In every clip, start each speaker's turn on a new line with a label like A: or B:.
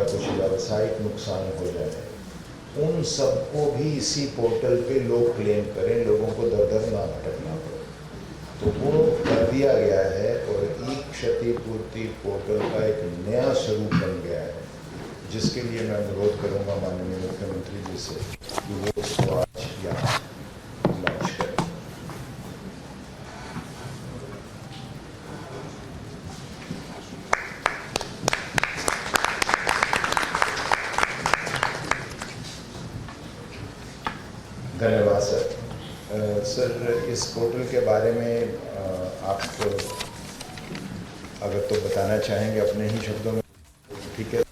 A: या कुछ व्यावसायिक नुकसान हो जाए, उन सबको भी इसी पोर्टल पे लोग क्लेम करें, लोगों को दर दर ना भटकना पड़े। तो वो कर दिया गया है और ई क्षतिपूर्ति पोर्टल का एक नया स्वरूप बन गया है, जिसके लिए मैं अनुरोध करूंगा माननीय मुख्यमंत्री जी से कि वो उसको आज यहाँ लॉन्च करें। धन्यवाद सर। सर, इस पोर्टल के बारे में आप अगर तो बताना चाहेंगे अपने ही शब्दों में, ठीक है?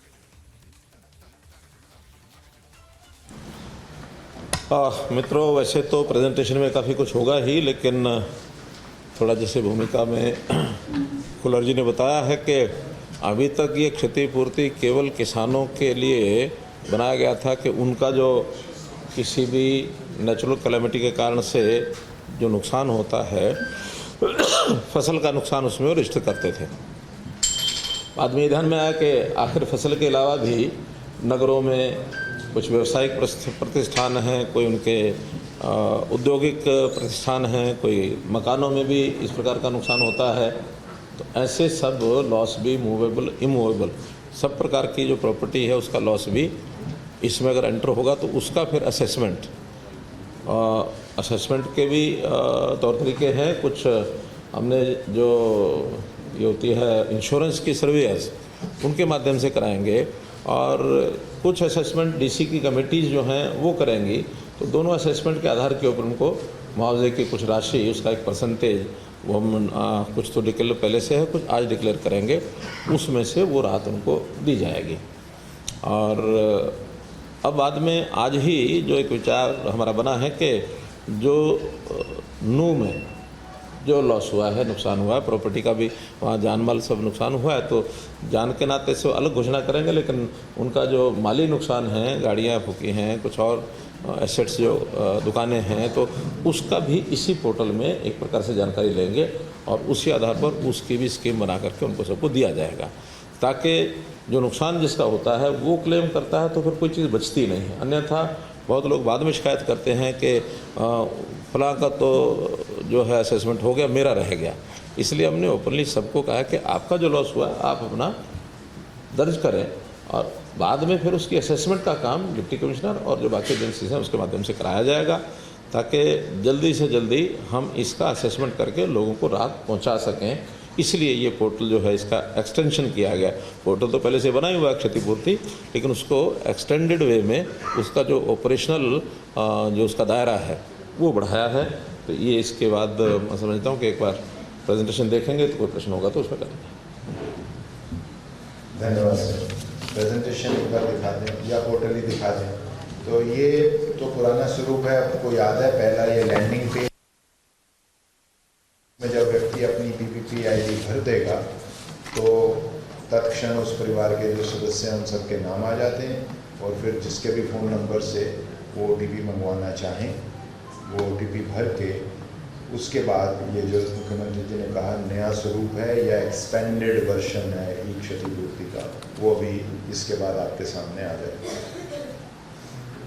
B: मित्रों, वैसे तो प्रेजेंटेशन में काफ़ी कुछ होगा ही, लेकिन थोड़ा जैसे भूमिका में खुलर जी ने बताया है कि अभी तक ये क्षतिपूर्ति केवल किसानों के लिए बनाया गया था कि उनका जो किसी भी नेचुरल कैलेमिटी के कारण से जो नुकसान होता है, फसल का नुकसान उसमें वो रजिस्टर करते थे। बाद में ध्यान में आया कि आखिर फसल के अलावा भी नगरों में कुछ व्यावसायिक प्रतिष्ठान हैं, कोई उनके औद्योगिक प्रतिष्ठान हैं, कोई मकानों में भी इस प्रकार का नुकसान होता है। तो ऐसे सब लॉस भी मूवेबल इमूवेबल सब प्रकार की जो प्रॉपर्टी है उसका लॉस भी इसमें अगर एंटर होगा तो उसका फिर असेसमेंट के भी तौर तरीके हैं। कुछ हमने जो ये होती है इंश्योरेंस की सर्विलेंस उनके माध्यम से कराएंगे और कुछ असेसमेंट डीसी की कमेटीज़ जो हैं वो करेंगी। तो दोनों असेसमेंट के आधार के ऊपर उनको मुआवजे की कुछ राशि, उसका एक परसेंटेज वो हम कुछ तो डिक्लेयर पहले से है, कुछ आज डिक्लेयर करेंगे, उसमें से वो राहत उनको दी जाएगी। और अब बाद में आज ही जो एक विचार हमारा बना है कि जो नू में जो लॉस हुआ है, नुकसान हुआ है, प्रॉपर्टी का भी वहाँ जान माल सब नुकसान हुआ है, तो जान के नाते से अलग घोषणा करेंगे, लेकिन उनका जो माली नुकसान है, गाड़ियाँ फूकी हैं, कुछ और एसेट्स जो दुकानें हैं, तो उसका भी इसी पोर्टल में एक प्रकार से जानकारी लेंगे और उसी आधार पर उसकी भी स्कीम बना करके उनको सबको दिया जाएगा, ताकि जो नुकसान जिसका होता है वो क्लेम करता है तो फिर कोई चीज़ बचती नहीं है। अन्यथा बहुत लोग बाद में शिकायत करते हैं कि फलां का तो जो है असेसमेंट हो गया, मेरा रह गया। इसलिए हमने ओपनली सबको कहा कि आपका जो लॉस हुआ है आप अपना दर्ज करें और बाद में फिर उसकी असेसमेंट का काम डिप्टी कमिश्नर और जो बाकी एजेंसीज हैं उसके माध्यम से कराया जाएगा, ताकि जल्दी से जल्दी हम इसका असेसमेंट करके लोगों को राहत पहुंचा सकें। इसलिए ये पोर्टल जो है इसका एक्सटेंशन किया गया। पोर्टल तो पहले से बना ही हुआ है क्षतिपूर्ति, लेकिन उसको एक्सटेंडेड वे में उसका जो ऑपरेशनल जो उसका दायरा है वो बढ़ाया है। तो ये इसके बाद मैं समझता हूँ कि एक बार प्रेजेंटेशन देखेंगे तो कोई प्रश्न होगा तो उसमें करेंगे।
A: धन्यवाद सर। प्रेजेंटेशन एक बार दिखा दें या पोर्टल ही दिखा दें। तो ये तो पुराना स्वरूप है, आपको याद है पहला ये लैंडिंग पेज में जब व्यक्ति अपनी पीपीपी आईडी भर देगा तो तत्क्षण उस परिवार के जो सदस्य हैं उन सबके नाम आ जाते हैं और फिर जिसके भी फ़ोन नंबर से वो OTP मंगवाना चाहें वो OTP भर के उसके बाद ये जो मुख्यमंत्री जी ने कहा नया स्वरूप है या एक्सपेंडेड वर्जन है ई क्षतिपूर्ति का, वो अभी इसके बाद आपके सामने आ जाएगा।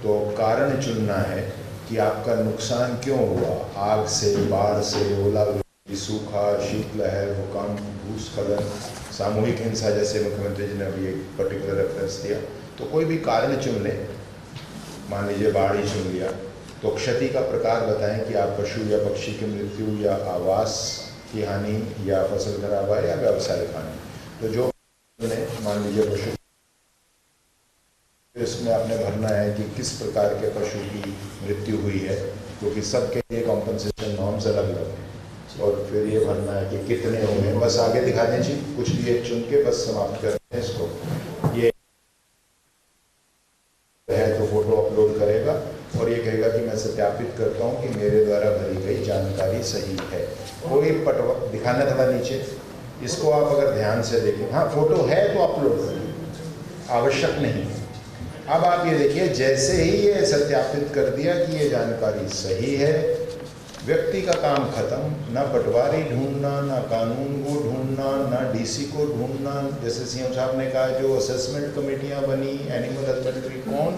A: तो कारण चुनना है कि आपका नुकसान क्यों हुआ, आग से, बाढ़ से, ओलावृष्टि, सूखा, शीतलहर, भूकंप, भूस्खलन, सामूहिक हिंसा, जैसे मुख्यमंत्री जी ने अभी एक पर्टिकुलर रेफरेंस दिया। तो कोई भी कारण चुन लें, मान लीजिए बाढ़ ही चुन लिया, तो क्षति का प्रकार बताएं कि आप पशु या पक्षी की मृत्यु या आवास की हानि या फसल खराब है या व्यावसायिक हानि। तो जो मान लीजिए पशु, इसमें आपने भरना है कि किस प्रकार के पशु की मृत्यु हुई है, क्योंकि सबके लिए कॉम्पनसेशन नॉर्म्स अलग अलग हैं। और फिर ये भरना है कि कितने होंगे। बस आगे दिखा दीजिए, कुछ भी एक चुन के बस समाप्त करते हैं इसको। ये है तो फोटो अपलोड करेगा और ये कहेगा कि मैं सत्यापित करता हूँ कि मेरे द्वारा भरी गई जानकारी सही है। कोई पटवा दिखाना थोड़ा नीचे, इसको आप अगर ध्यान से देखें, हाँ फोटो है तो अपलोड करिए, आवश्यक नहीं। अब आप ये देखिए, जैसे ही ये सत्यापित कर दिया कि ये जानकारी सही है व्यक्ति का काम खत्म, ना पटवारी ढूंढना, ना कानून को ढूंढना, ना डीसी को ढूंढना। जैसे सीएम साहब ने कहा जो असेसमेंट कमेटियां बनी, एनिमल हस्बेंड्री कौन,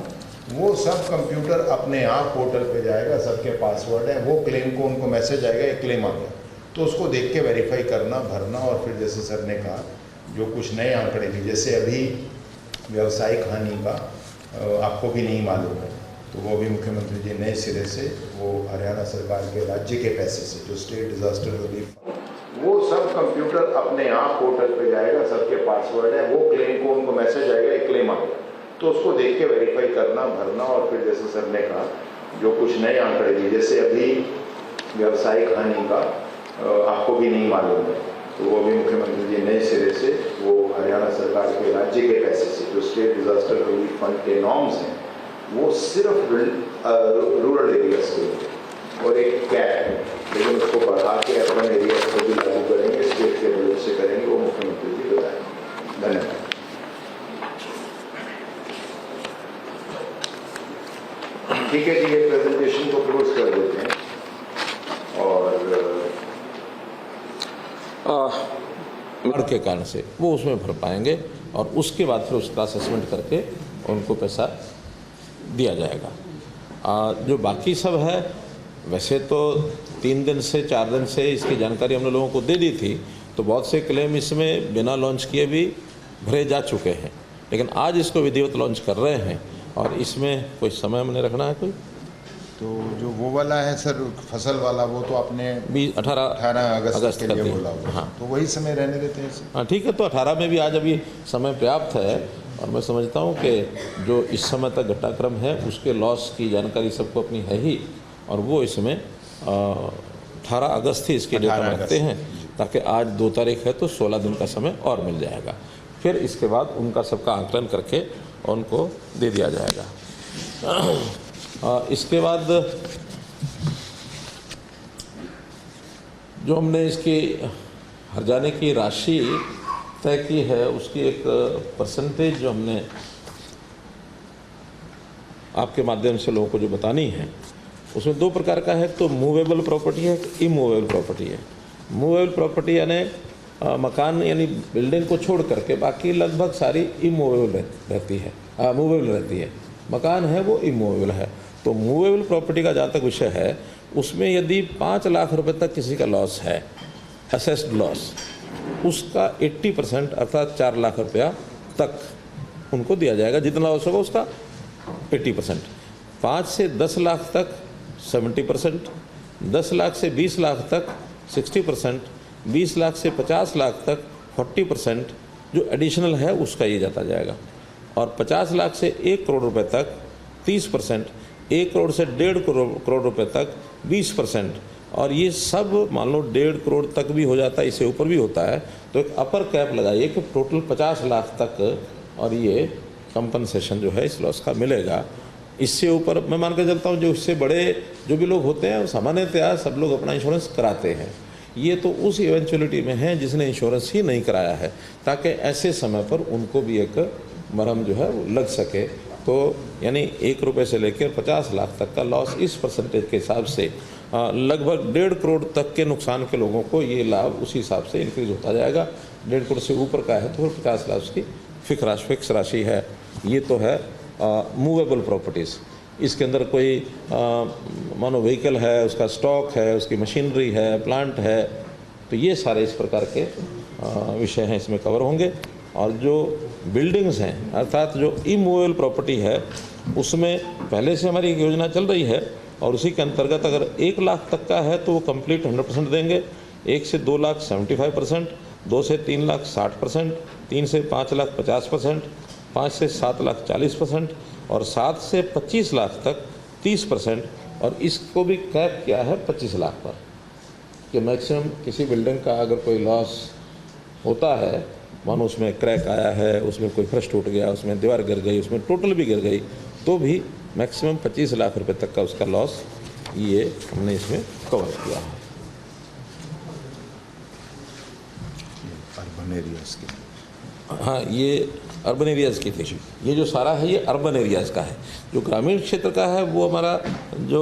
A: वो सब कंप्यूटर अपने आप पोर्टल पे जाएगा, सबके पासवर्ड है, वो क्लेम को उनको मैसेज आएगा एक क्लेम आ गया, तो उसको देख के वेरीफाई करना, भरना। और फिर जैसे सर ने कहा जो कुछ नए आंकड़े भी, जैसे अभी व्यावसायिक हानि का आपको भी नहीं मालूम है, तो वो भी मुख्यमंत्री जी नए सिरे से वो हरियाणा सरकार के राज्य के पैसे से जो स्टेट डिजास्टर रिलीफ, वो सब कंप्यूटर अपने आप पोर्टल पे जाएगा, सबके पासवर्ड है, वो क्लेम को उनको मैसेज आएगा एक क्लेम आ गया, तो उसको देख के वेरीफाई करना, भरना। और फिर जैसे सर ने कहा जो कुछ नए आंकड़े भी, जैसे अभी व्यावसायिक हानि का आपको भी नहीं मालूम है, तो वो भी मुख्यमंत्री जी नए सिरे से वो हरियाणा सरकार के राज्य के पैसे से जो स्टेट डिजास्टर रिलीफ फंड के नॉर्म्स हैं, वो सिर्फ रूरल एरियाज के लिए, और एक कैप है, लेकिन उसको बढ़ा के अर्बन एरियाज को भी लागू करेंगे, स्टेट के बजट से करेंगे, वो मुख्यमंत्री जी बताएंगे। धन्यवाद। ठीक है जी, ये प्रेजेंटेशन को क्लोज कर देते हैं और
B: के कारण से वो उसमें भर पाएंगे, और उसके बाद फिर उसका असेसमेंट करके उनको पैसा दिया जाएगा। जो बाकी सब है, वैसे तो 3 दिन से 4 दिन से इसकी जानकारी हमने लोगों को दे दी थी, तो बहुत से क्लेम इसमें बिना लॉन्च किए भी भरे जा चुके हैं, लेकिन आज इसको विधिवत लॉन्च कर रहे हैं। और इसमें कोई समय हमने रखना है कोई,
A: तो जो वो वाला है सर फसल वाला, वो तो आपने 18 अगस्त के लिए बोला हुआ,
B: हाँ,
A: तो वही समय रहने देते हैं सर।
B: हाँ ठीक है, तो 18 में भी आज अभी समय पर्याप्त है, और मैं समझता हूँ कि जो इस समय तक घटनाक्रम है उसके लॉस की जानकारी सबको अपनी है ही, और वो इसमें 18 अगस्त ही इसके डेटा रखते हैं, ताकि आज 2 तारीख है तो 16 दिन का समय और मिल जाएगा। फिर इसके बाद उनका सबका आकलन करके उनको दे दिया जाएगा। इसके बाद जो हमने इसकी हर्जाने की राशि तय की है, उसकी एक परसेंटेज जो हमने आपके माध्यम से लोगों को जो बतानी है, उसमें 2 प्रकार का है। तो मूवेबल प्रॉपर्टी है, इमूवेबल प्रॉपर्टी है। मूवेबल प्रॉपर्टी यानी मकान यानी बिल्डिंग को छोड़ करके बाकी लगभग सारी इमूवेबल रहती है, मूवेबल रहती है। मकान है वो इमूवेबल है। तो मूवेबल प्रॉपर्टी का जहाँ तक विषय है, उसमें यदि 5 लाख रुपए तक किसी का लॉस है, असेस्ड लॉस, उसका 80% अर्थात 4 लाख रुपया तक उनको दिया जाएगा। जितना लॉस होगा उसका 80%। 5 से 10 लाख तक 70%, 10 लाख से 20 लाख तक 60%, 20 लाख से 50 लाख तक 40% जो एडिशनल है उसका ये जाता जाएगा, और 50 लाख से 1 करोड़ रुपए तक 30%, 1 करोड़ से 1.5 करोड़ रुपए तक 20%, और ये सब मान लो 1.5 करोड़ तक भी हो जाता है, इससे ऊपर भी होता है, तो एक अपर कैप लगाइए कि टोटल 50 लाख तक, और ये कंपनसेशन जो है इस लॉस का मिलेगा। इससे ऊपर मैं मान के चलता हूँ जो इससे बड़े जो भी लोग होते हैं, सामान्यतया सब लोग अपना इंश्योरेंस कराते हैं। ये तो उस इवेंचुअलिटी में है जिसने इंश्योरेंस ही नहीं कराया है, ताकि ऐसे समय पर उनको भी एक मरहम जो है वो लग सके। तो यानी 1 रुपये से लेकर 50 लाख तक का लॉस इस परसेंटेज के हिसाब से लगभग 1.5 करोड़ तक के नुकसान के लोगों को ये लाभ उसी हिसाब से इंक्रीज होता जाएगा। 1.5 करोड़ से ऊपर का है तो फिर 50 लाख की फिक्स राशि है। ये तो है मूवेबल प्रॉपर्टीज़। इसके अंदर कोई मानो व्हीकल है, उसका स्टॉक है, उसकी मशीनरी है, प्लांट है, तो ये सारे इस प्रकार के विषय हैं इसमें कवर होंगे। और जो बिल्डिंग्स हैं अर्थात जो इमूवेबल प्रॉपर्टी है, उसमें पहले से हमारी एक योजना चल रही है, और उसी के अंतर्गत अगर 1 लाख तक का है तो वो कंप्लीट 100% देंगे, 1 से 2 लाख 75%, 2 से 3 लाख 60%, 3 से 5 लाख 50%, 5 से 7 लाख 40%, और 7 से 25 लाख तक 30%, और इसको भी कैप किया है 25 लाख पर कि मैक्सिमम किसी बिल्डिंग का अगर कोई लॉस होता है, मानो उसमें क्रैक आया है, उसमें कोई फर्श टूट गया, उसमें दीवार गिर गई, उसमें टोटल भी गिर गई, तो भी मैक्सिमम 25 लाख रुपए तक का उसका लॉस ये हमने इसमें कवर किया है।
A: अर्बन एरियाज के,
B: हाँ, ये अर्बन एरियाज़ की थी। ये जो सारा है ये अर्बन एरियाज़ का है। जो ग्रामीण क्षेत्र का है वो हमारा जो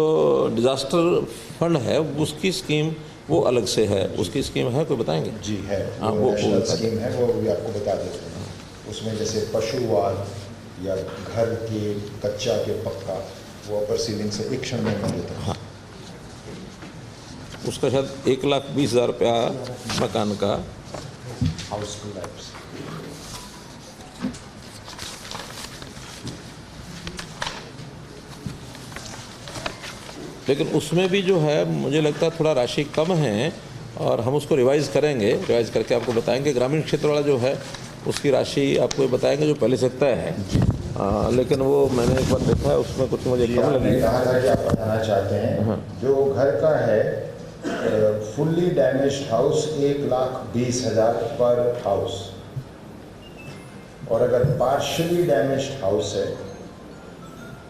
B: डिज़ास्टर फंड है उसकी स्कीम वो अलग से है। उसकी स्कीम है, कोई बताएंगे?
A: जी है,
B: हाँ,
A: वो नेशनल
B: बता
A: स्कीम है, वो भी आपको बता देते हैं। उसमें जैसे पशुवाद या घर के कच्चा के पक्का, वो अपर सीलिंग से एक क्षण में मिल देते हैं।
B: हाँ, उसका शायद 1,20,000 रुपया मकान का।
A: House collapse.
B: लेकिन उसमें भी जो है मुझे लगता है थोड़ा राशि कम है और हम उसको रिवाइज़ करेंगे, रिवाइज़ करके आपको बताएंगे। ग्रामीण क्षेत्र वाला जो है उसकी राशि आपको बताएंगे जो पहले से तय है। लेकिन वो मैंने एक बार देखा है उसमें कुछ मुझे कम लगी।
A: कहा था कि आप बताना चाहते हैं जो घर का है फुल्ली डैमेज्ड हाउस 1,20,000 पर हाउस, और अगर पार्शली डैमेज्ड हाउस है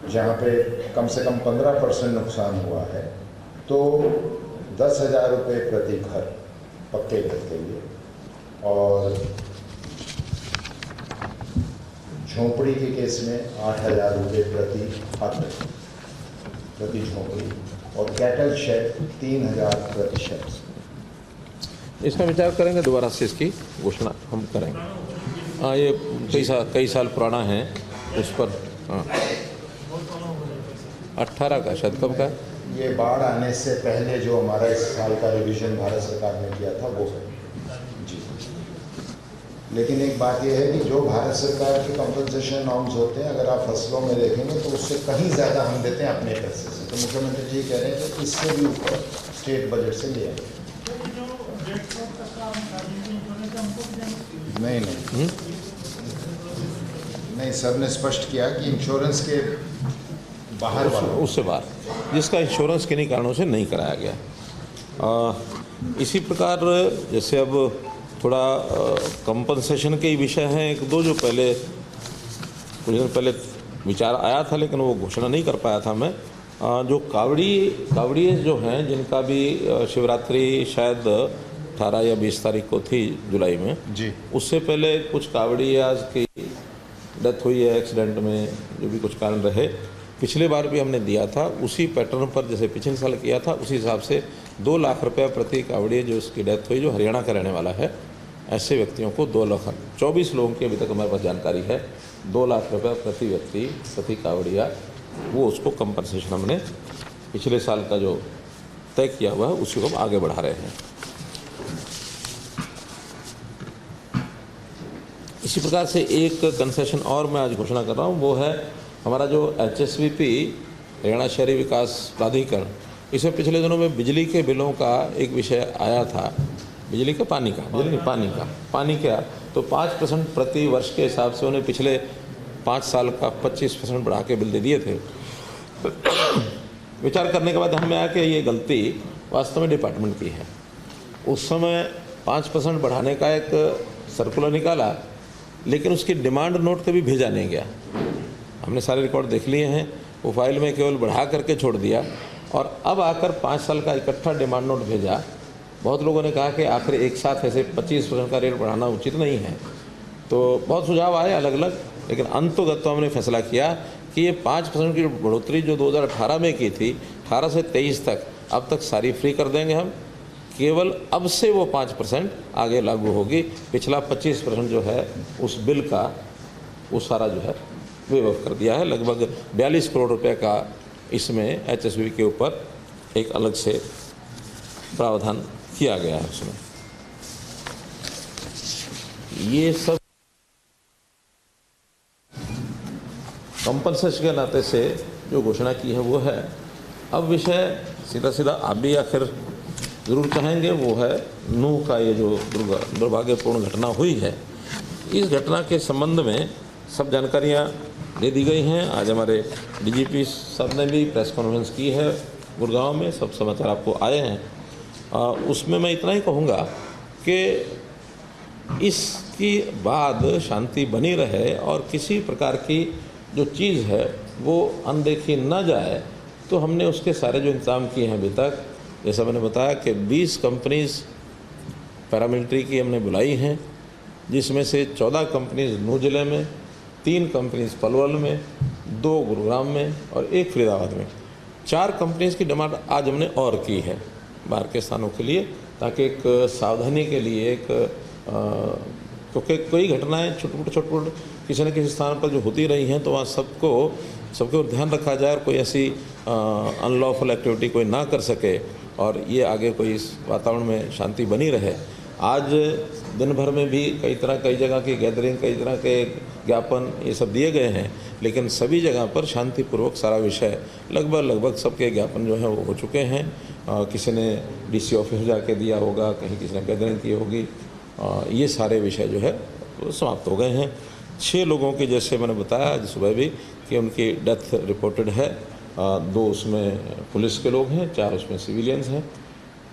A: जहाँ पे कम से कम 15% नुकसान हुआ है तो 10,000 रुपये प्रति घर पक्के घर के लिए, और झोंपड़ी के केस में 8,000 रुपये प्रति हट प्रति झोंपड़ी, और कैटल शेड 3,000 प्रति शेड।
B: इसका विचार करेंगे, दोबारा से इसकी घोषणा हम करेंगे। हाँ, ये कई साल पुराना है उस पर। हाँ, 18 का शायद, कब का?
A: ये बाढ़ आने से पहले जो हमारा इस साल का रिवीजन भारत सरकार ने किया था वो है जी। लेकिन एक बात ये है कि जो भारत सरकार के कंपनसेशन नॉर्म्स होते हैं, अगर आप फसलों में देखेंगे तो उससे कहीं ज़्यादा हम देते हैं अपने पैसे से। तो मुख्यमंत्री जी कह रहे हैं कि इससे भी ऊपर स्टेट बजट से लिया। नहीं नहीं, सर ने स्पष्ट किया कि इंश्योरेंस के बाहर
B: उससे बाहर जिसका इंश्योरेंस किन्हीं कारणों से नहीं कराया गया। इसी प्रकार जैसे अब थोड़ा कंपनसेशन के ही विषय हैं एक दो जो पहले कुछ दिन पहले विचार आया था, लेकिन वो घोषणा नहीं कर पाया था मैं। जो कावड़ी जो हैं जिनका भी शिवरात्रि शायद 18 या 20 तारीख को थी जुलाई में
A: जी,
B: उससे पहले कुछ कावड़ियाज की डेथ हुई है एक्सीडेंट में, जो भी कुछ कारण रहे। पिछले बार भी हमने दिया था उसी पैटर्न पर जैसे पिछले साल किया था, उसी हिसाब से 2 लाख रुपये प्रति कावड़िया जो उसकी डेथ हुई, जो हरियाणा का रहने वाला है, ऐसे व्यक्तियों को 2 लाख 24 लोगों की अभी तक हमारे पास जानकारी है, 2 लाख रुपये प्रति व्यक्ति प्रति कावड़िया, वो उसको कंपनसेशन हमने पिछले साल का जो तय किया हुआ है उसी को हम आगे बढ़ा रहे हैं। इसी प्रकार से एक कंसेशन और मैं आज घोषणा कर रहा हूँ, वो है हमारा जो HSVP हरियाणा शहरी विकास प्राधिकरण, इसमें पिछले दिनों में बिजली के बिलों का एक विषय आया था, बिजली का पानी का, बिजली नहीं पानी का, तो 5% प्रति वर्ष के हिसाब से उन्हें पिछले 5 साल का 25% बढ़ा के बिल दे दिए थे। विचार करने के बाद हमें आया कि ये गलती वास्तव में डिपार्टमेंट की है। उस समय 5% बढ़ाने का एक सर्कुलर निकाला, लेकिन उसकी डिमांड नोट कभी भेजा नहीं गया। हमने सारे रिकॉर्ड देख लिए हैं, वो फाइल में केवल बढ़ा करके छोड़ दिया, और अब आकर 5 साल का इकट्ठा डिमांड नोट भेजा। बहुत लोगों ने कहा कि आखिर एक साथ ऐसे 25% का रेट बढ़ाना उचित नहीं है, तो बहुत सुझाव आए अलग अलग, लेकिन अंततः तो हमने फैसला किया कि ये 5% की बढ़ोतरी जो 2018 में की थी, 18 से 23 तक, अब तक सारी फ्री कर देंगे हम। केवल अब से वो 5% आगे लागू होगी, पिछला 25% जो है उस बिल का वो सारा जो है वेव ऑफ कर दिया है। लगभग 42 करोड़ रुपए का इसमें HSVP के ऊपर एक अलग से प्रावधान किया गया है। उसमें ये सब कंपनसेशन के नाते से जो घोषणा की है वो है। अब विषय सीधा आप भी आखिर ज़रूर कहेंगे, वो है नूह का ये जो दुर्भाग्यपूर्ण घटना हुई है। इस घटना के संबंध में सब जानकारियाँ दे दी गई हैं। आज हमारे DGP साहब ने भी प्रेस कॉन्फ्रेंस की है गुड़गांव में, सब समाचार आपको आए हैं। उसमें मैं इतना ही कहूँगा कि इसके बाद शांति बनी रहे और किसी प्रकार की जो चीज़ है वो अनदेखी न जाए, तो हमने उसके सारे जो इंतजाम किए हैं अभी तक, जैसा मैंने बताया कि 20 कंपनीज़ पैरामिलिट्री की हमने बुलाई हैं, जिसमें से 14 कंपनीज़ नूह ज़िले में, 3 कंपनीज पलवल में, 2 गुरुग्राम में और 1 फरीदाबाद में। 4 कंपनीज की डिमांड आज हमने और की है बाहर के स्थानों के लिए, ताकि एक सावधानी के लिए एक क्योंकि कोई घटनाएं छुटपुट किसी न किसी स्थान पर जो होती रही हैं, तो वहाँ सबके ऊपर ध्यान रखा जाए और कोई ऐसी अनलॉफुल एक्टिविटी कोई ना कर सके और ये आगे कोई इस वातावरण में शांति बनी रहे। आज दिन भर में भी कई जगह की गैदरिंग, कई तरह के ज्ञापन ये सब दिए गए हैं, लेकिन सभी जगह पर शांतिपूर्वक सारा विषय लगभग सबके ज्ञापन जो है वो हो चुके हैं। किसी ने डीसी ऑफिस जाके दिया होगा, कहीं किसी ने गैदरिंग की होगी, ये सारे विषय जो है वो समाप्त हो गए हैं। 6 लोगों की, जैसे मैंने बताया आज सुबह भी, कि उनकी डेथ रिपोर्टेड है। 2 उसमें पुलिस के लोग हैं, 4 उसमें सिविलियंस हैं।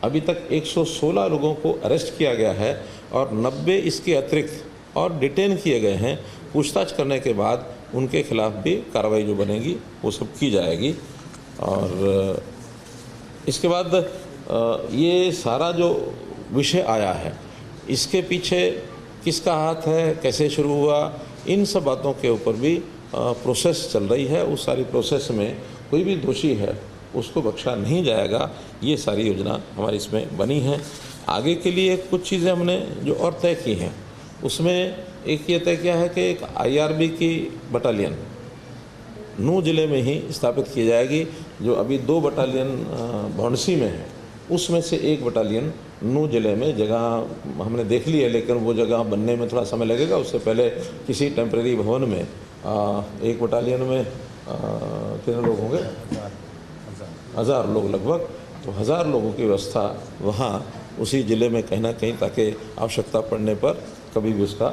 B: अभी तक 116 लोगों को अरेस्ट किया गया है और 90 इसके अतिरिक्त और डिटेन किए गए हैं। पूछताछ करने के बाद उनके खिलाफ भी कार्रवाई जो बनेगी वो सब की जाएगी। और इसके बाद ये सारा जो विषय आया है, इसके पीछे किसका हाथ है, कैसे शुरू हुआ, इन सब बातों के ऊपर भी प्रोसेस चल रही है। उस सारी प्रोसेस में कोई भी दोषी है उसको बख्शा नहीं जाएगा। ये सारी योजना हमारी इसमें बनी है। आगे के लिए कुछ चीज़ें हमने जो और तय की हैं, उसमें एक ये तय किया है कि एक IRB की बटालियन नूह ज़िले में ही स्थापित की जाएगी। जो अभी 2 बटालियन भौंडसी में है, उसमें से 1 बटालियन नूह ज़िले में जगह हमने देख ली है, लेकिन वो जगह बनने में थोड़ा समय लगेगा। उससे पहले किसी टेम्परेरी भवन में 1 बटालियन में कितने लोग होंगे, 1000 लोग लगभग, तो 1000 लोगों की व्यवस्था वहाँ उसी ज़िले में कहीं ना कहीं, ताकि आवश्यकता पड़ने पर कभी भी उसका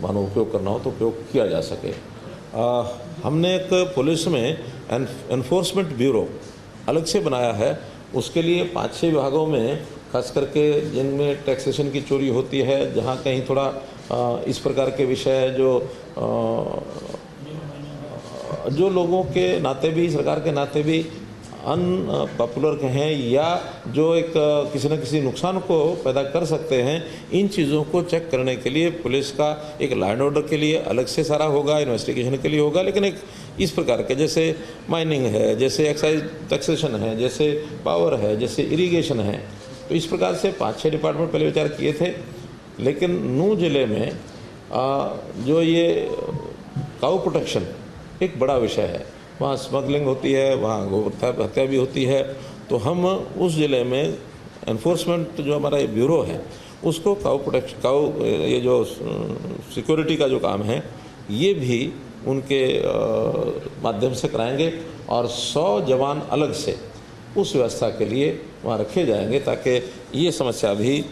B: मानो उपयोग करना हो तो उपयोग किया जा सके। हमने एक पुलिस में एनफोर्समेंट ब्यूरो अलग से बनाया है। उसके लिए 5-6 विभागों में, खास करके जिनमें टैक्सेशन की चोरी होती है, जहाँ कहीं थोड़ा इस प्रकार के विषय जो लोगों के नाते भी, सरकार के नाते भी अनपॉपुलर कहें, या जो एक किसी न किसी नुकसान को पैदा कर सकते हैं, इन चीज़ों को चेक करने के लिए पुलिस का एक लॉ एंड ऑर्डर के लिए अलग से सारा होगा, इन्वेस्टिगेशन के लिए होगा। लेकिन एक इस प्रकार के, जैसे माइनिंग है, जैसे एक्साइज टैक्सेशन है, जैसे पावर है, जैसे इरिगेशन है, तो इस प्रकार से 5-6 डिपार्टमेंट पहले विचार किए थे। लेकिन नूह ज़िले में जो ये काऊ प्रोटेक्शन एक बड़ा विषय है, वहाँ स्मगलिंग होती है, वहाँ गौ हत्या भी होती है। तो हम उस ज़िले में एनफोर्समेंट जो हमारा ये ब्यूरो है, उसको काऊ ये जो सिक्योरिटी का जो काम है, ये भी उनके माध्यम से कराएंगे। और 100 जवान अलग से उस व्यवस्था के लिए वहाँ रखे जाएंगे, ताकि ये समस्या भी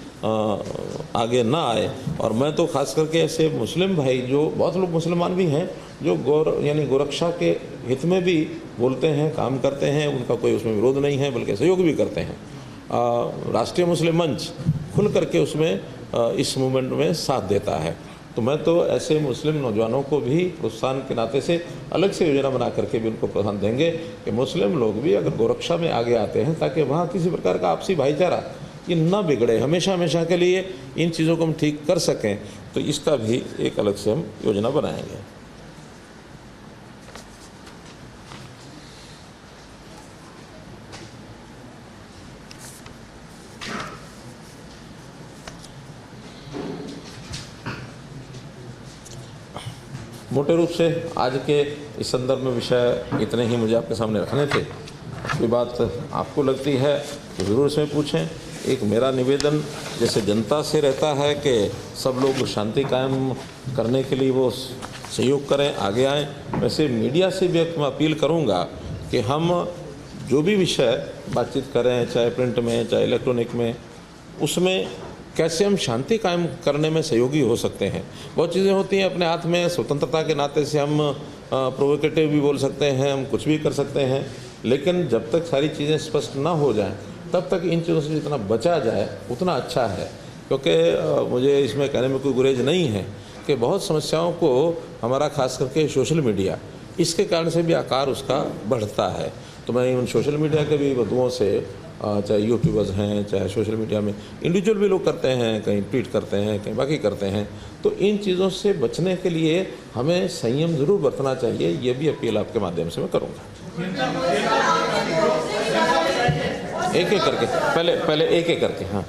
B: आगे ना आए। और मैं तो खास करके ऐसे मुस्लिम भाई, जो बहुत लोग मुसलमान भी हैं, जो यानी गोरक्षा के हित में भी बोलते हैं, काम करते हैं, उनका कोई उसमें विरोध नहीं है, बल्कि सहयोग भी करते हैं। राष्ट्रीय मुस्लिम मंच खुल करके उसमें इस मूवमेंट में साथ देता है। तो मैं तो ऐसे मुस्लिम नौजवानों को भी प्रोत्साहन के नाते से अलग से योजना बना करके भी उनको प्रोत्साहन देंगे कि मुस्लिम लोग भी अगर गोरक्षा में आगे आते हैं, ताकि वहाँ किसी प्रकार का आपसी भाईचारा ये न बिगड़े, हमेशा के लिए इन चीज़ों को हम ठीक कर सकें। तो इसका भी एक अलग से हम योजना बनाएंगे। मोटे रूप से आज के इस संदर्भ में विषय इतने ही मुझे आपके सामने रखने थे। कोई बात आपको लगती है तो ज़रूर इसमें पूछें। एक मेरा निवेदन जैसे जनता से रहता है कि सब लोग शांति कायम करने के लिए वो सहयोग करें, आगे आएँ, वैसे मीडिया से भी मैं अपील करूँगा कि हम जो भी विषय बातचीत करें, चाहे प्रिंट में, चाहे इलेक्ट्रॉनिक में, उसमें कैसे हम शांति कायम करने में सहयोगी हो सकते हैं। बहुत चीज़ें होती हैं अपने हाथ में, स्वतंत्रता के नाते से हम प्रोवोकेटिव भी बोल सकते हैं, हम कुछ भी कर सकते हैं, लेकिन जब तक सारी चीज़ें स्पष्ट ना हो जाएं, तब तक इन चीज़ों से जितना बचा जाए उतना अच्छा है। क्योंकि मुझे इसमें कहने में कोई गुरेज नहीं है कि बहुत समस्याओं को हमारा खास करके सोशल मीडिया, इसके कारण से भी आकार उसका बढ़ता है। तो मैं उन सोशल मीडिया के भी बंधुओं से चाहे यूट्यूबर्स हैं, चाहे सोशल मीडिया में इंडिविजुअल भी लोग करते हैं, कहीं ट्वीट करते हैं, कहीं बाकी करते हैं। तो इन चीज़ों से बचने के लिए हमें संयम ज़रूर बरतना चाहिए। ये भी अपील आपके माध्यम से मैं करूँगा। एक एक करके पहले एक एक करके। हाँ,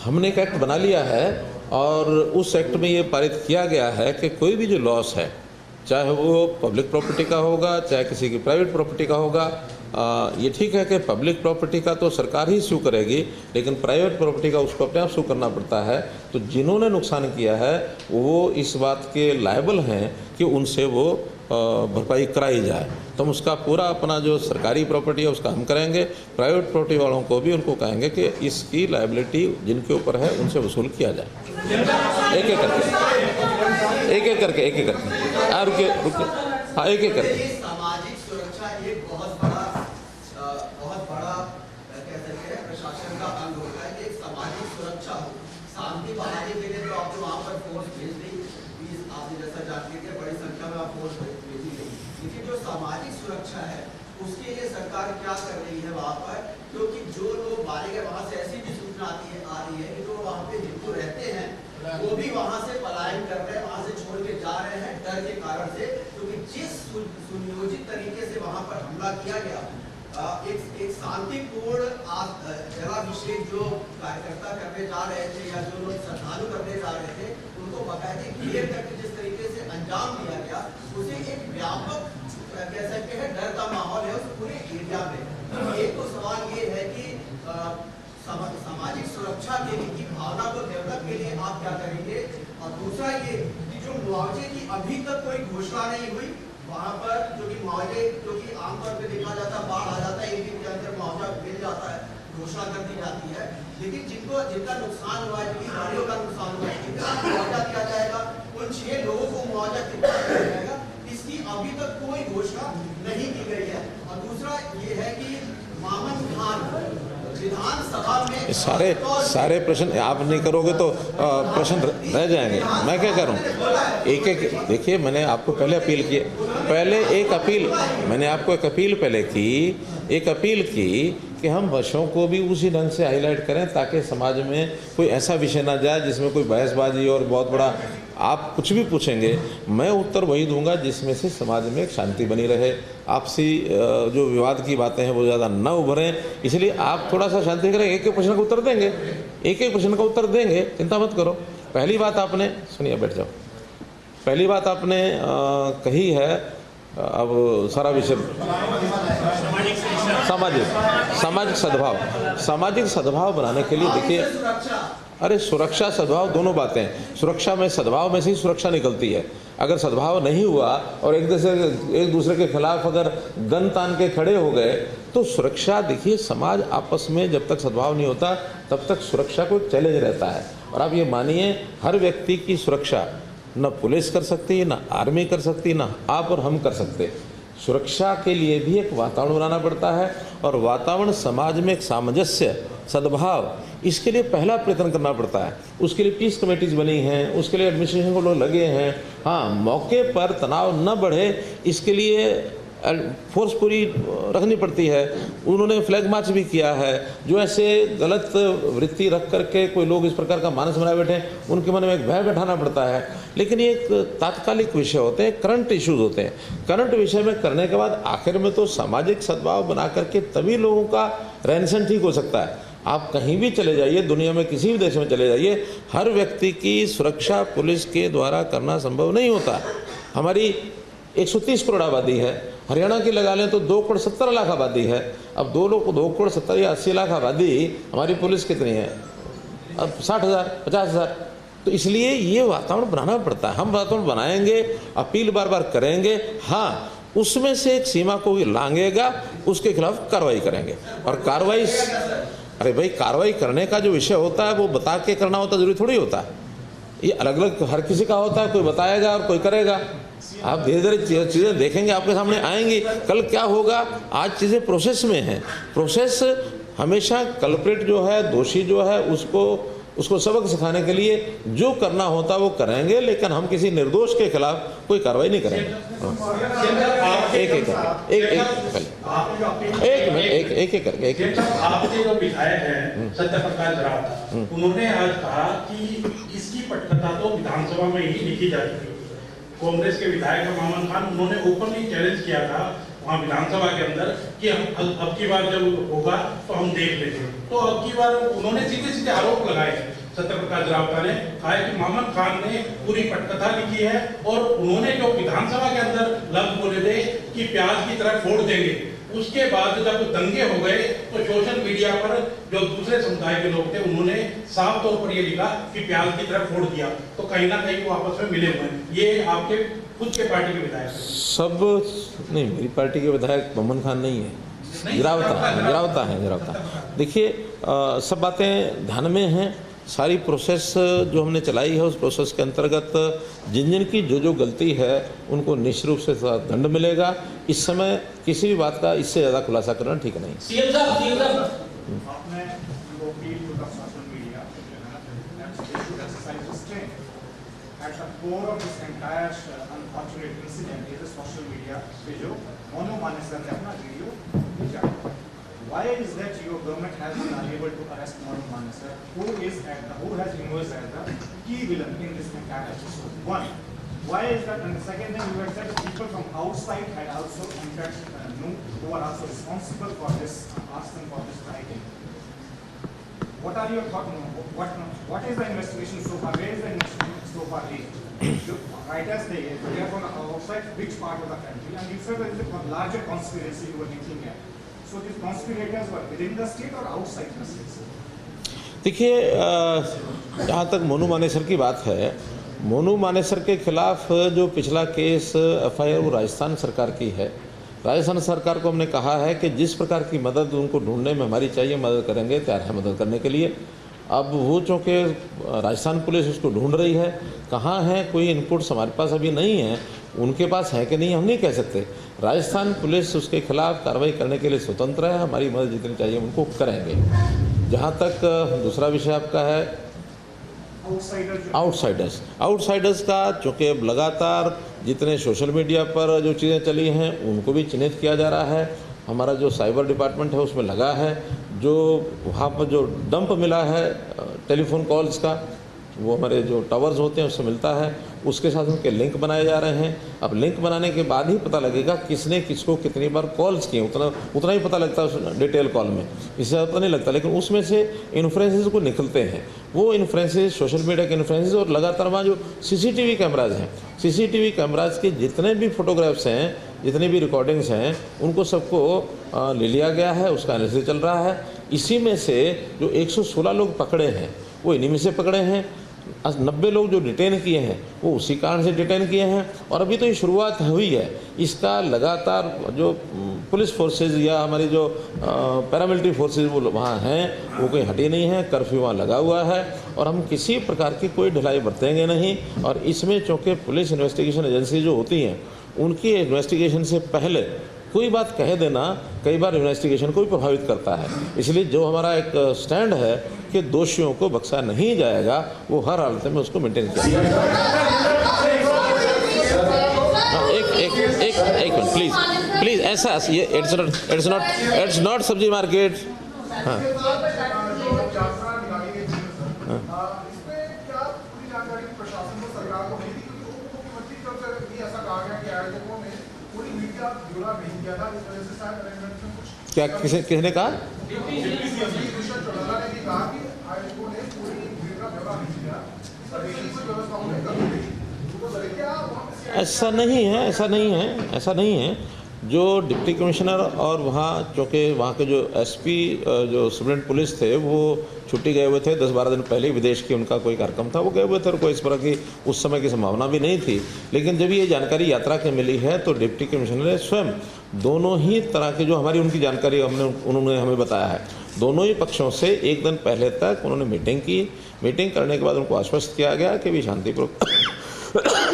B: हमने एक एक्ट बना लिया है और उस एक्ट में ये पारित किया गया है कि कोई भी जो लॉस है, चाहे वो पब्लिक प्रॉपर्टी का होगा, चाहे किसी की प्राइवेट प्रॉपर्टी का होगा, ये ठीक है कि पब्लिक प्रॉपर्टी का तो सरकार ही सू करेगी, लेकिन प्राइवेट प्रॉपर्टी का उसको अपने आप सू करना पड़ता है। तो जिन्होंने नुकसान किया है वो इस बात के लायबल हैं कि उनसे वो भरपाई कराई जाए। तो हम उसका पूरा अपना जो सरकारी प्रॉपर्टी है उसका हम करेंगे, प्राइवेट प्रॉपर्टी वालों को भी उनको कहेंगे कि इसकी लायबिलिटी जिनके ऊपर है उनसे वसूल किया जाए। एक एक करके रुके। हाँ, एक एक करके।
C: सामाजिक सुरक्षा एक बहुत बड़ा कह सकते हैं प्रशासन का अंग होता है कि एक सामाजिक सुरक्षा हो। शांति बढ़ाने के लिए तो आपने वहाँ पर फोर्स भेज दी, आपने जैसा जानते हैं बड़ी संख्या में आप फोर्स भेजी गई, लेकिन जो सामाजिक सुरक्षा है उसके लिए सरकार क्या कर रही है वहाँ पर? क्योंकि जो लोग मारे गए वहाँ से ऐसी भी सूचना आ रही है कि जो वहाँ पे हिंदू रहते हैं वो भी वहाँ से पलायन कर रहे हैं, वहाँ से छोड़ के जा रहे हैं डर के कारण से, क्योंकि जिस सुनियोजित तरीके से वहाँ पर हमला किया गया, एक शांतिपूर्ण जलाभिषेक जो कार्यकर्ता करने जा रहे थे या जो लोग श्रद्धालु करने जा रहे थे उनको बाकायदे क्लियर करके जिस तरीके से अंजाम दिया गया, उसे एक व्यापक कह सकते हैं डर का माहौल है उस पूरे एरिया में। एक तो सवाल ये है कि सामाजिक सुरक्षा के लिए की भावना को डेवलप के लिए आप क्या करेंगे, और दूसरा ये कि जो मुआवजे की अभी तक कोई घोषणा नहीं हुई वहाँ पर, जो कि मुआवजे जो कि आमतौर पे देखा जाता है बाढ़ आ जाता है, एक दिन के अंदर मुआवजा मिल जाता है, घोषणा कर दी जाती है, लेकिन जिनका नुकसान हुआ है, जिनकी गाड़ियों का नुकसान हुआ है, कितना मुआवजा दिया जाएगा, उन 6 लोगों को मुआवजा कितना दिया जाएगा, इसकी अभी तक कोई घोषणा नहीं की गई है। और दूसरा ये है कि मामन खान विधानसभा में
B: सारे प्रश्न आप नहीं करोगे तो प्रश्न रह जाएंगे। मैं क्या करूं? एक देखिए, मैंने आपको पहले अपील की, मैंने आपको एक अपील पहले की कि हम बच्चों को भी उसी ढंग से हाईलाइट करें ताकि समाज में कोई ऐसा विषय ना जाए जिसमें कोई बहसबाजी और बहुत बड़ा आप कुछ भी पूछेंगे, मैं उत्तर वही दूंगा जिसमें से समाज में एक शांति बनी रहे, आपसी जो विवाद की बातें हैं वो ज़्यादा न उभरें। इसलिए आप थोड़ा सा शांति करें, एक प्रश्न का उत्तर देंगे, चिंता मत करो। पहली बात आपने सुनिए, बैठ जाओ। पहली बात आपने कही है, अब सारा विषय सामाजिक सद्भाव बनाने के लिए देखिए, अरे सुरक्षा सद्भाव दोनों बातें हैं। सुरक्षा में सद्भाव में से ही सुरक्षा निकलती है। अगर सद्भाव नहीं हुआ और एक दूसरे के खिलाफ अगर गन तान के खड़े हो गए तो सुरक्षा, देखिए समाज आपस में जब तक सद्भाव नहीं होता तब तक सुरक्षा को एक चैलेंज रहता है। और आप ये मानिए, हर व्यक्ति की सुरक्षा न पुलिस कर सकती, न आर्मी कर सकती, न आप और हम कर सकते। सुरक्षा के लिए भी एक वातावरण बनाना पड़ता है, और वातावरण समाज में एक सामंजस्य, सद्भाव, इसके लिए पहला प्रयत्न करना पड़ता है। उसके लिए पीस कमेटीज बनी हैं, उसके लिए एडमिनिस्ट्रेशन को लोग लगे हैं। हाँ, मौके पर तनाव न बढ़े इसके लिए फोर्स पूरी रखनी पड़ती है। उन्होंने फ्लैग मार्च भी किया है। जो ऐसे गलत वृत्ति रख करके कोई लोग इस प्रकार का मानस बनाए बैठे हैं, उनके मन में एक भय बैठाना पड़ता है। लेकिन ये एक तात्कालिक विषय होते हैं, करंट इश्यूज होते हैं। करंट विषय में करने के बाद आखिर में तो सामाजिक सद्भाव बना करके तभी लोगों का रहन सहन ठीक हो सकता है। आप कहीं भी चले जाइए, दुनिया में किसी भी देश में चले जाइए, हर व्यक्ति की सुरक्षा पुलिस के द्वारा करना संभव नहीं होता। हमारी 130 करोड़ आबादी है, हरियाणा की लगा लें तो 2 करोड़ 70 लाख आबादी है। अब 2 करोड़ 70 या 80 लाख आबादी, हमारी पुलिस कितनी है? अब 60,000 50,000। तो इसलिए ये वातावरण बनाना पड़ता है। हम वातावरण बनाएंगे, अपील बार बार करेंगे, हाँ उसमें से एक सीमा को लांघेगा, उसके खिलाफ कार्रवाई करेंगे। और कार्रवाई, अरे भाई, कार्रवाई करने का जो विषय होता है वो बता के करना होता, जरूरी थोड़ी होता है। ये अलग अलग हर किसी का होता है, कोई बताएगा और कोई करेगा। आप धीरे धीरे चीज़ें देखेंगे, आपके सामने आएंगी। कल क्या होगा, आज चीज़ें प्रोसेस में हैं। प्रोसेस हमेशा कल्प्रिट जो है, दोषी जो है, उसको सबक सिखाने के लिए जो करना होता वो करेंगे, लेकिन हम किसी निर्दोष के खिलाफ कोई कार्रवाई नहीं करेंगे। एक करके
D: आपके जो विधायक हैं सत्यप्रकाश रावता, उन्होंने आज कहा कि इसकी पटकथा तो विधानसभा में ही लिखी जा चुकी है। कांग्रेस के विधायक मामन खान, उन्होंने ओपनली चैलेंज किया था वहाँ विधानसभा के अंदर कि हम अब की बार जब होगा तो हम देख लेंगे। तो अब की बार उन्होंने सीधे सीधे आरोप लगाए। सत्यप्रकाश रावता ने कहा कि मामन खान ने पूरी पटकथा लिखी है और उन्होंने जो विधानसभा के अंदर लफ्ज बोले थे कि प्याज की तरह फोड़ देंगे, उसके बाद जब दंगे हो गए तो सोशल मीडिया पर जो दूसरे समुदाय के लोग थे उन्होंने साफ तौर पर ये लिखा कि प्याज की तरह फोड़ दिया। तो कहीं ना कहीं वो आपस में मिले हुए हैं। ये आपके खुद के पार्टी के विधायक
B: सब नहीं, मेरी पार्टी के विधायक मोहम्मद खान नहीं है, गिरावता है। देखिए सब बातें ध्यान में हैं। सारी प्रोसेस जो हमने चलाई है उस प्रोसेस के अंतर्गत जिन की जो गलती है उनको निश्चित रूप से दंड मिलेगा। इस समय किसी भी बात का इससे ज़्यादा खुलासा करना ठीक नहीं।
E: Why is that your government has been unable to arrest Monu Manesar, who has emerged as the key villain in this entire episode? One, why is that? And the second thing, you had said people from outside had also entered, who are also responsible for this arson, for this writing. What are your thoughts? What is the investigation so far? Where is the investigation so far? Writers, they are from outside which part of the country, and you said there is a larger conspiracy you were hinting at. So these conspirators were within the state or outside the state?
B: देखिए जहाँ तक मोनू मानेसर की बात है, मोनू मानेसर के खिलाफ जो पिछला केस एफआईआर वो राजस्थान सरकार की है। राजस्थान सरकार को हमने कहा है कि जिस प्रकार की मदद उनको ढूंढने में हमारी चाहिए मदद करेंगे, तैयार है मदद करने के लिए। अब वो चूँकि राजस्थान पुलिस उसको ढूंढ रही है, कहाँ है कोई इनपुट्स हमारे पास अभी नहीं है, उनके पास है कि नहीं हम नहीं कह सकते। राजस्थान पुलिस उसके खिलाफ कार्रवाई करने के लिए स्वतंत्र है, हमारी मदद जितनी चाहिए उनको करेंगे। जहाँ तक दूसरा विषय आपका है आउटसाइडर्स का, चूँकि अब लगातार जितने सोशल मीडिया पर जो चीज़ें चली हैं उनको भी चिन्हित किया जा रहा है। हमारा जो साइबर डिपार्टमेंट है उसमें लगा है, जो वहाँ पर जो डंप मिला है टेलीफोन कॉल्स का, वो हमारे जो टावर्स होते हैं उससे मिलता है, उसके साथ उनके लिंक बनाए जा रहे हैं। अब लिंक बनाने के बाद ही पता लगेगा किसने किसको कितनी बार कॉल्स किए, उतना ही पता लगता है उस डिटेल कॉल में, इससे ज़्यादा पता नहीं लगता। लेकिन उसमें से इन्फ्लुएंसेस को निकलते हैं, वो इन्फ्लुएंसेस सोशल मीडिया के इन्फ्लुएंसेस, और लगातार वहाँ जो सीसीटीवी कैमराज हैं, सीसीटीवी कैमराज के जितने भी फोटोग्राफ्स हैं, जितनी भी रिकॉर्डिंग्स हैं, उनको सबको ले लिया गया है, उसका एनालिसिस चल रहा है। इसी में से जो 116 लोग पकड़े हैं वो इन्हीं में से पकड़े हैं। 90 लोग जो डिटेन किए हैं वो उसी कारण से डिटेन किए हैं। और अभी तो ये शुरुआत हुई है, इसका लगातार जो पुलिस फोर्सेज या हमारी जो पैरामिलिट्री फोर्सेज वो वहाँ हैं वो कोई हटी नहीं है, कर्फ्यू वहाँ लगा हुआ है और हम किसी प्रकार की कोई ढिलाई बरतेंगे नहीं। और इसमें चूँकि पुलिस इन्वेस्टिगेशन एजेंसी जो होती हैं उनकी इन्वेस्टिगेशन से पहले कोई बात कह देना कई बार इन्वेस्टिगेशन को भी प्रभावित करता है। इसलिए जो हमारा एक स्टैंड है कि दोषियों को बख्शा नहीं जाएगा, वो हर हालत में उसको मेंटेन किया जाएगा। एक मिनट प्लीज ऐसा ये इट्स नॉट सब्जी मार्केट। हाँ क्या किसने कहा? ऐसा नहीं है। जो डिप्टी कमिश्नर और वहाँ चूँकि वहाँ के जो एसपी जो सुप्रीम पुलिस थे वो छुट्टी गए हुए थे, 10-12 दिन पहले विदेश की उनका कोई कार्यक्रम था, वो गए हुए थे और कोई इस तरह की उस समय की संभावना भी नहीं थी। लेकिन जब ये जानकारी यात्रा की मिली है तो डिप्टी कमिश्नर ने स्वयं दोनों ही तरह की जो हमारी उनकी जानकारी उन्होंने हमें बताया है, दोनों ही पक्षों से एक दिन पहले तक उन्होंने मीटिंग की। मीटिंग करने के बाद उनको आश्वस्त किया गया कि भी शांतिपूर्वक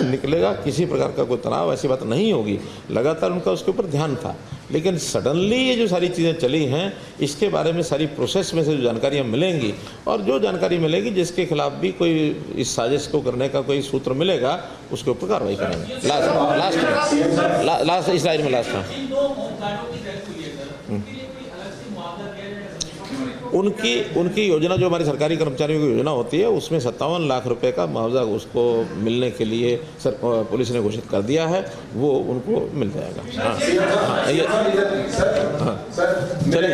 B: निकलेगा, किसी प्रकार का कोई तनाव ऐसी बात नहीं होगी। लगातार उनका उसके ऊपर ध्यान था, लेकिन सडनली ये जो सारी चीज़ें चली हैं, इसके बारे में सारी प्रोसेस में से जो जानकारियाँ मिलेंगी और जो जानकारी मिलेगी जिसके खिलाफ भी कोई इस साजिश को करने का कोई सूत्र मिलेगा, उसके ऊपर कार्रवाई करेंगे। लास्ट इस लाइन में लास्ट में उनकी योजना, जो हमारी सरकारी कर्मचारियों की योजना होती है, उसमें 57 लाख रुपए का मुआवजा उसको मिलने के लिए पुलिस ने घोषित कर दिया है, वो उनको मिल जाएगा। चलिए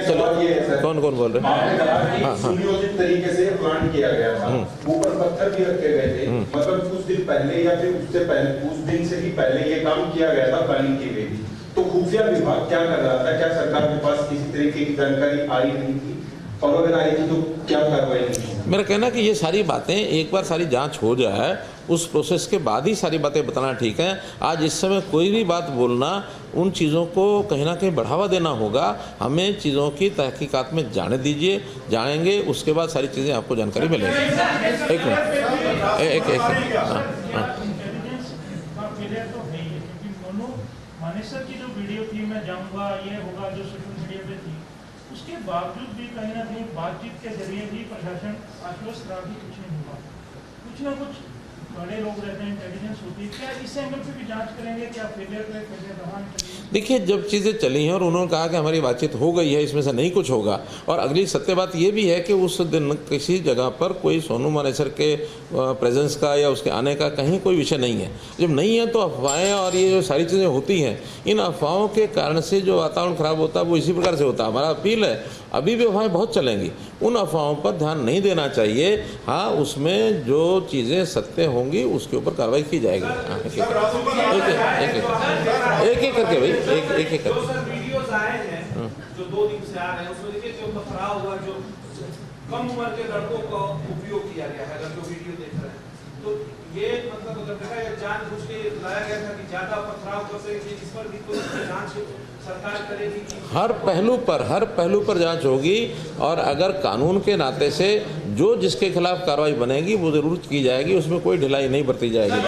B: कौन बोल रहे हैं?
F: सुनियोजित तरीके से प्लान किया गया था, ऊपर पत्थर भी रखे गए थे, मतलब कुछ दिन पहले या फिर उससे पहले, कुछ दिन से भी पहले ये काम किया गया था, प्लानिंग की गई थी। तो खुफिया विभाग क्या कर रहा था? क्या सरकार के पास किसी तरीके की जानकारी आई नहीं थी? और अगर आई थी तो क्या कार्रवाई की?
B: मेरा कहना कि ये सारी बातें एक बार सारी जांच हो जाए, उस प्रोसेस के बाद ही सारी बातें बताना ठीक है। आज इस समय कोई भी बात बोलना, उन चीज़ों को कहीं ना कहीं बढ़ावा देना होगा। हमें चीज़ों की तहकीकात में जाने दीजिए, जाएंगे, उसके बाद सारी चीज़ें आपको जानकारी मिलेगी। एक
G: मानेसर की जो वीडियो थी, मैं जाऊंगा, ये होगा, जो सोशल मीडिया पे थी, उसके बावजूद भी कहीं ना कहीं बातचीत के जरिए भी प्रशासन आश्वस्त रहा कि कुछ नहीं हुआ। कुछ ना कुछ बड़े लोग रहते हैं, इंटेलिजेंस होती है, क्या इस एंगल पे भी जांच करेंगे? क्या फेलियर रहा?
B: देखिए, जब चीज़ें चली हैं और उन्होंने कहा कि हमारी बातचीत हो गई है, इसमें से नहीं कुछ होगा, और अगली सत्य बात ये भी है कि उस दिन किसी जगह पर कोई सोनू मानेसर के प्रेजेंस का या उसके आने का कहीं कोई विषय नहीं है। जब नहीं है तो अफवाहें और ये जो सारी चीज़ें होती हैं, इन अफवाहों के कारण से जो वातावरण खराब होता है वो इसी प्रकार से होता है। हमारा अपील है, अभी भी अफवाहें बहुत चलेंगी, उन अफवाहों पर ध्यान नहीं देना चाहिए। हाँ, उसमें जो चीज़ें सत्य होंगी उसके ऊपर कार्रवाई की जाएगी। एक करके भाई, एक करके।
H: सर, वीडियोस आए हैं जो 2 दिन से आ रहे हैं, उसमें देखिए जो पथराव हुआ, जो कम उम्र के लड़कों का उपयोग किया गया है, अगर जो वीडियो देख रहे हैं तो ये मतलब अगर देखा जाए जानबूझ के लाया गया था कि ज्यादा पथराव कर सके, इस पर भी कोई जांच सरकार करेगी कि
B: हर पहलू पर जांच होगी, और अगर कानून के नाते से जो जिसके खिलाफ कार्रवाई बनेगी वो जरूर की जाएगी, उसमें कोई ढिलाई नहीं बरती जाएगी।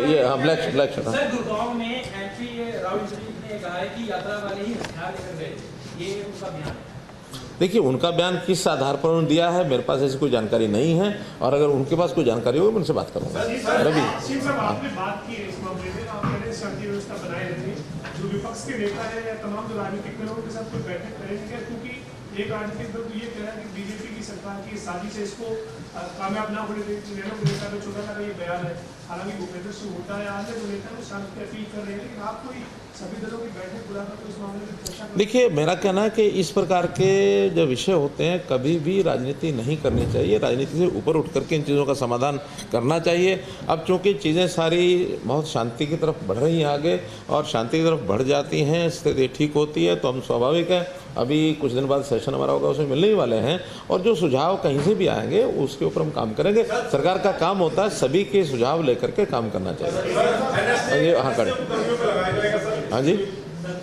B: ये हाँ, ब्लैक
H: सर, गुड़गांव में एंट्री राहुल ने कहा है कि यात्रा वाले ही हथियार लेकर गए, ये उनका बयान है।
B: देखिए, उनका बयान किस आधार पर उन्होंने दिया है, मेरे पास ऐसी कोई जानकारी नहीं है, और अगर उनके पास कोई जानकारी होगी मैं उनसे बात करूंगा। रवि,
E: आपने बात की इस मामले में, आप पहले शांति व्यवस्था बनाए रखें, जो विपक्ष के नेता है या तमाम जो राजनीतिक दलों के साथ कोई बैठक करेंगे, क्योंकि एक राजनीतिक दल तो ये कह रहा है कि बीजेपी की सरकार की साजिश है, इसको कामयाब ना होने देने का जो छोटा सा ये बयान है। हालांकि भूपेंद्र सिंह होता है, आज जो नेता है शांति की अपील कर रहे हैं, लेकिन आप कोई सभी दलों की बैठक बुलाकर तो इस मामले में चर्चा करें।
B: देखिए, मेरा कहना है कि इस प्रकार के जो विषय होते हैं कभी भी राजनीति नहीं करनी चाहिए, राजनीति से ऊपर उठ करके इन चीज़ों का समाधान करना चाहिए। अब चूँकि चीज़ें सारी बहुत शांति की तरफ बढ़ रही हैं आगे, और शांति की तरफ बढ़ जाती हैं, स्थिति ठीक होती है, तो हम स्वाभाविक है अभी कुछ दिन बाद सेशन हमारा होगा, उसमें मिलने ही वाले हैं, और जो सुझाव कहीं से भी आएंगे उसके ऊपर हम काम करेंगे। सरकार का काम होता है सभी के सुझाव लेकर के काम करना चाहिए। हाँ, करें। हाँ जी,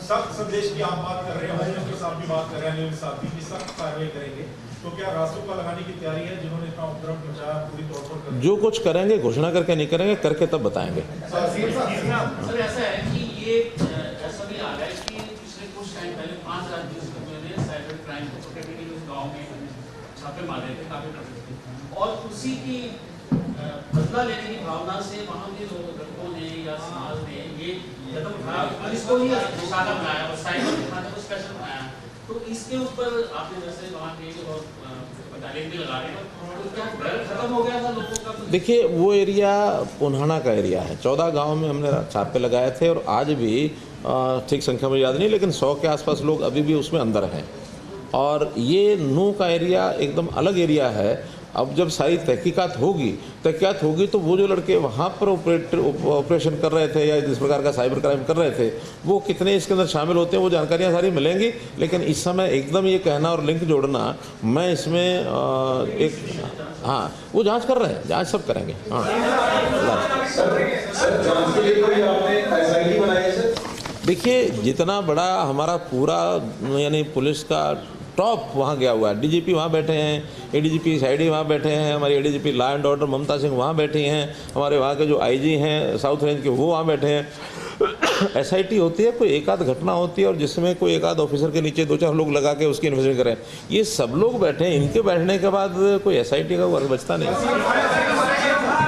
I: सख्त संदेश की आप बात कर रहे हैं, उनके साथ भी बात कर रहे हैं, साथ भी सख्त कार्रवाई करेंगे, तो क्या रासुका लगाने की तैयारी है? जिन्होंने इतना उपद्रव मचाया पूरी तौर पर
B: जो कुछ करेंगे, घोषणा करके नहीं करेंगे, करके तब बताएंगे।
J: सर, ऐसा है कि ये ऐसा भी आ रहा है कि पिछले कुछ टाइम पहले 5 राज्यों ने साइबर क्राइम को पकड़ने के लिए गाँव में छापे मारे थे, काफी करते थे, और उसी की बदला लेने की भावना से वहाँ के लड़कों ने या समाज ने ये कदम उठाया, पुलिस को ही निशाना बनाया और साइबर थाने को स्पेशल बनाया। तो इसके ऊपर आपने जैसे वहाँ के और बटालियन भी लगा रहे हैं, तो क्या डर खत्म हो गया था लोगों का?
B: देखिए, वो एरिया पुन्हाना का एरिया है, 14 गाँव में हमने छापे लगाए थे, और आज भी ठीक संख्या में याद नहीं, लेकिन 100 के आसपास लोग अभी भी उसमें अंदर हैं। और ये नू का एरिया एकदम अलग एरिया है। अब जब सारी तहकीकात होगी तो वो जो लड़के वहाँ पर ऑपरेशन कर रहे थे या जिस प्रकार का साइबर क्राइम कर रहे थे, वो कितने इसके अंदर शामिल होते हैं, वो जानकारियाँ सारी मिलेंगी। लेकिन इस समय एकदम ये कहना और लिंक जोड़ना, मैं इसमें हाँ, वो जांच कर रहे हैं, जांच सब करेंगे। हाँ, देखिए, जितना बड़ा हमारा पूरा यानी पुलिस का टॉप वहाँ गया हुआ है। डीजीपी वहाँ बैठे हैं, एडीजीपी साइडी वहाँ बैठे हैं, हमारी एडीजीपी लॉ एंड ऑर्डर ममता सिंह वहाँ बैठी हैं, हमारे वहाँ के जो आईजी हैं साउथ रेंज के वो वहाँ बैठे हैं। एसआईटी होती है, कोई एक आध घटना होती है और जिसमें कोई एक आध ऑफिसर के नीचे 2-4 लोग लगा के उसकी इन्वेस्टिगेशन करें। ये सब लोग बैठे हैं, इनके बैठने के बाद कोई एसआईटी का वर्क बचता नहीं।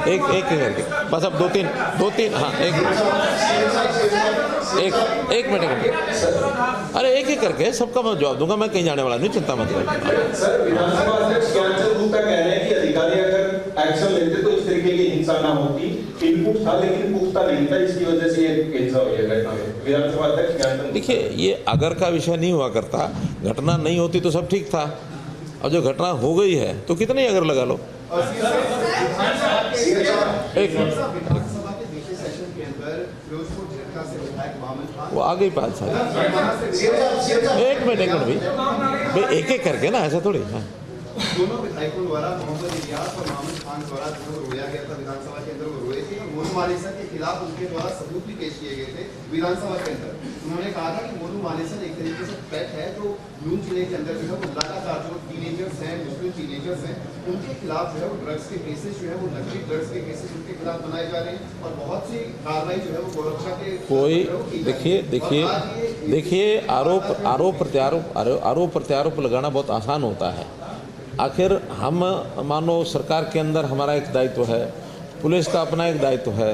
B: एक करके बस अब दो तीन हाँ एक मिनट अरे एक करके सबका मैं जवाब दूंगा, मैं कहीं जाने वाला नहीं, चिंता मत करो।
F: सर, विधानसभा अध्यक्ष ज्ञानचंद गुप्ता कह रहे हैं कि अधिकारी अगर एक्शन लेते तो इस तरीके की हिंसा ना होती। इनपुट था लेकिन पुख्ता नहीं था, इसकी वजह से ये हिंसा हुई है घटना में। विधानसभा अध्यक्ष ज्ञानचंद,
B: देखिए ये अगर का विषय नहीं हुआ करता, घटना नहीं होती तो सब ठीक था। और जो घटना हो गई है तो कितने अगर लगा लो। एक वो आ गई 5 साल। एक मिनट भाई एक करके ना, ऐसा थोड़ी। हाँ
K: दोनों विधायकों द्वारा मोहम्मद इलियास और मोहम्मद खान द्वारा जो रोया गया था विधानसभा के अंदर, वो रोए थे। मोनू मानेसर के खिलाफ उनके द्वारा सबूत भी पेश किए गए थे विधानसभा के अंदर। उन्होंने कहा था कि मोनू मानेसर एक तरीके से पेट है जो नून जिले के अंदर जो है वो लगातार जो टीनेजर्स हैं, मुस्लिम टीनेजर्स हैं, उनके खिलाफ जो है वो ड्रग्स के केसेस जो है वो नकली ड्रग्स के केसेस उनके खिलाफ बनाए जा रहे हैं और बहुत सी कार्रवाई जो है वो गोरक्षा के
B: कोई देखिए आरोप प्रत्यारोप लगाना बहुत आसान होता है। आखिर हम मानो सरकार के अंदर हमारा एक दायित्व है, पुलिस का अपना एक दायित्व है।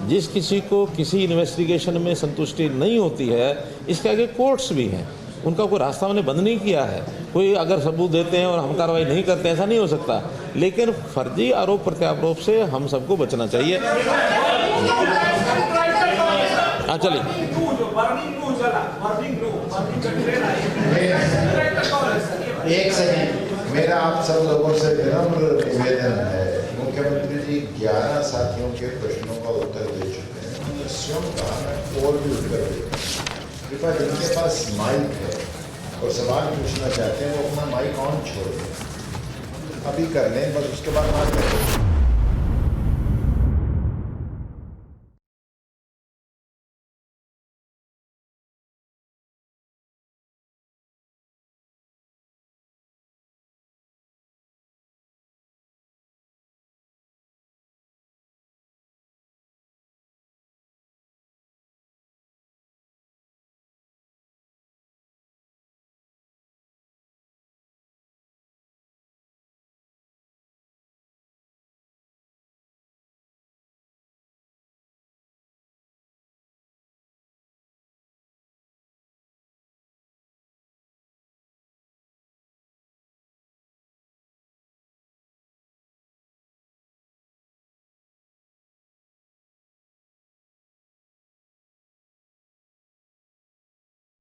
B: जिस किसी को किसी इन्वेस्टिगेशन में संतुष्टि नहीं होती है, इसके आगे कोर्ट्स भी हैं, उनका कोई रास्ता हमने बंद नहीं किया है। कोई अगर सबूत देते हैं और हम कार्रवाई नहीं करते हैं, ऐसा नहीं हो सकता। लेकिन फर्जी आरोप प्रत्यारोप से हम सबको बचना चाहिए। हाँ चलिए,
A: एक सेकंड, मेरा आप सब लोगों से विनम्र निवेदन है। मुख्यमंत्री जी 11 साथियों के प्रश्नों का उत्तर दे चुके हैं, उन्होंने स्वयं कहा और भी उत्तर दें। कृपया जिनके पास माइक है और सवाल पूछना चाहते हैं वो अपना माइक ऑन छोड़ दें, अभी कर लें, बस उसके बाद बात करें।